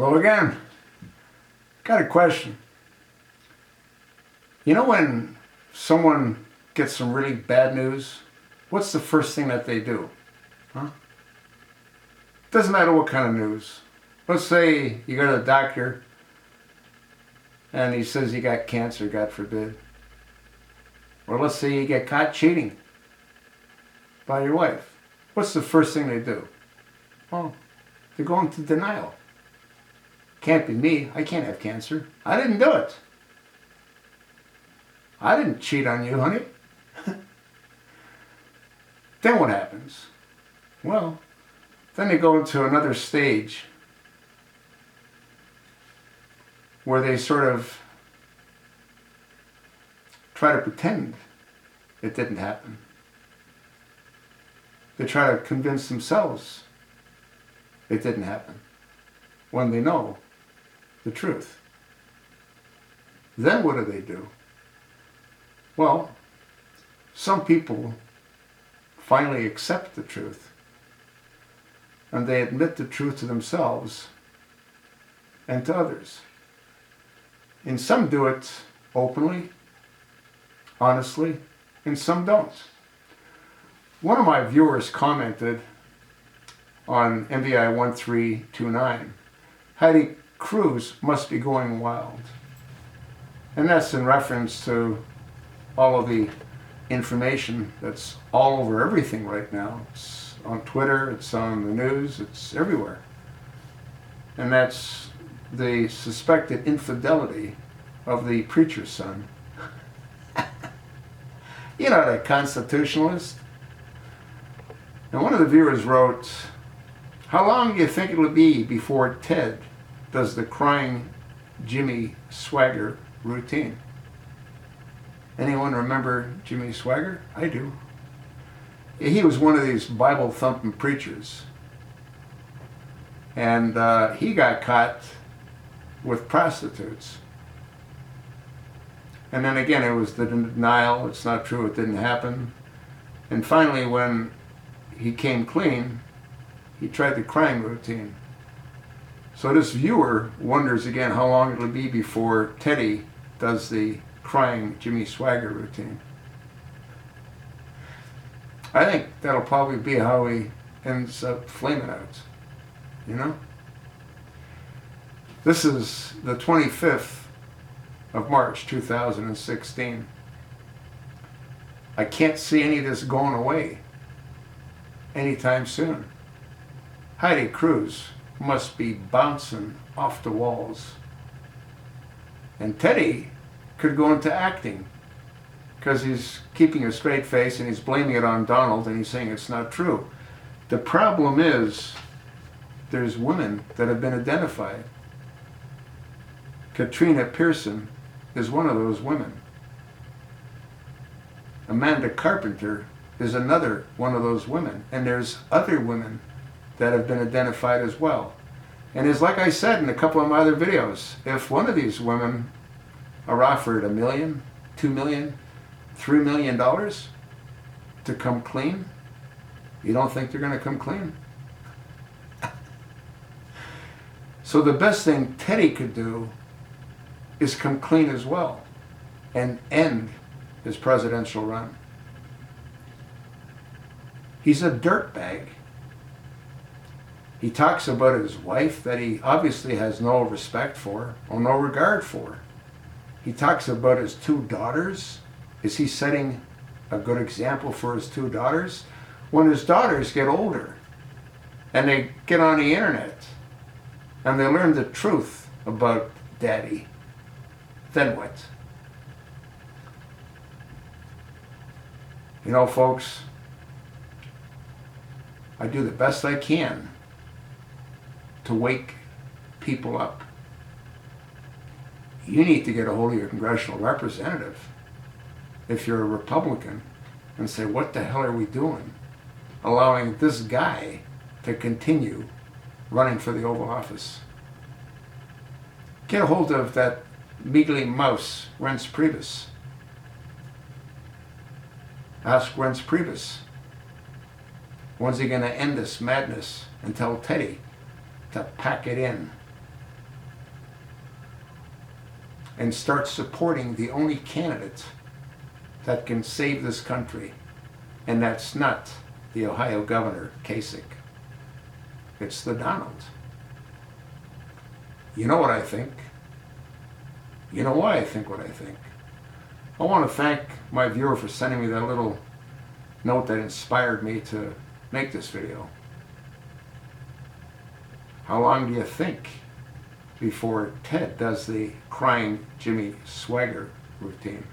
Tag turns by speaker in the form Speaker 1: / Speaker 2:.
Speaker 1: Hello again. Got a question. You know when someone gets some really bad news, what's the first thing that they do? Doesn't matter what kind of news. Let's say you go to the doctor and he says you got cancer, God forbid. Or let's say you get caught cheating by your wife. What's the first thing they do? Well, they go into denial. Can't be me. I can't have cancer. I didn't do it. I didn't cheat on you, honey. Then what happens? Well, then they go into another stage where they sort of try to pretend it didn't happen. They try to convince themselves it didn't happen when they know the truth. Then what do? Well, some people finally accept the truth and they admit the truth to themselves and to others. And some do it openly, honestly, and some don't. One of my viewers commented on MVI 1329, Heidi Cruz must be going wild. And that's in reference to all of the information that's all over everything right now. It's on Twitter, it's on the news, it's everywhere. And that's the suspected infidelity of the preacher's son. You know, that constitutionalist. And one of the viewers wrote, how long do you think it'll be before Ted does the crying Jimmy Swagger routine? Anyone remember Jimmy Swagger? I do. He was one of these Bible-thumping preachers. And he got caught with prostitutes. And then again, it was the denial, it's not true, it didn't happen. And finally, when he came clean, he tried the crying routine. So this viewer wonders again how long it'll be before Teddy does the crying Jimmy Swagger routine. I think that'll probably be how he ends up flaming out, you know? This is the 25th of March 2016. I can't see any of this going away anytime soon. Heidi Cruz must be bouncing off the walls. And Teddy could go into acting because he's keeping a straight face and he's blaming it on Donald and he's saying it's not true. The problem is there's women that have been identified. Katrina Pearson is one of those women. Amanda Carpenter is another one of those women. And there's other women that have been identified as well. And it's like I said in a couple of my other videos, if one of these women are offered $1 million, $2 million, $3 million to come clean, you don't think they're going to come clean? So the best thing Teddy could do is come clean as well and end his presidential run. He's a dirtbag. He talks about his wife that he obviously has no respect for or no regard for. He talks about his 2 daughters. Is he setting a good example for his 2 daughters? When his daughters get older and they get on the internet and they learn the truth about daddy, then what? You know, folks, I do the best I can to wake people up. You need to get a hold of your congressional representative if you're a Republican and say, what the hell are we doing? Allowing this guy to continue running for the Oval Office. Get a hold of that mealy mouse, Reince Priebus. Ask Reince Priebus, when's he going to end this madness and tell Teddy to pack it in and start supporting the only candidate that can save this country. And that's not the Ohio governor, Kasich. It's the Donald. You know what I think. You know why I think what I think. I want to thank my viewer for sending me that little note that inspired me to make this video. How long do you think before Ted does the crying Jimmy Swagger routine?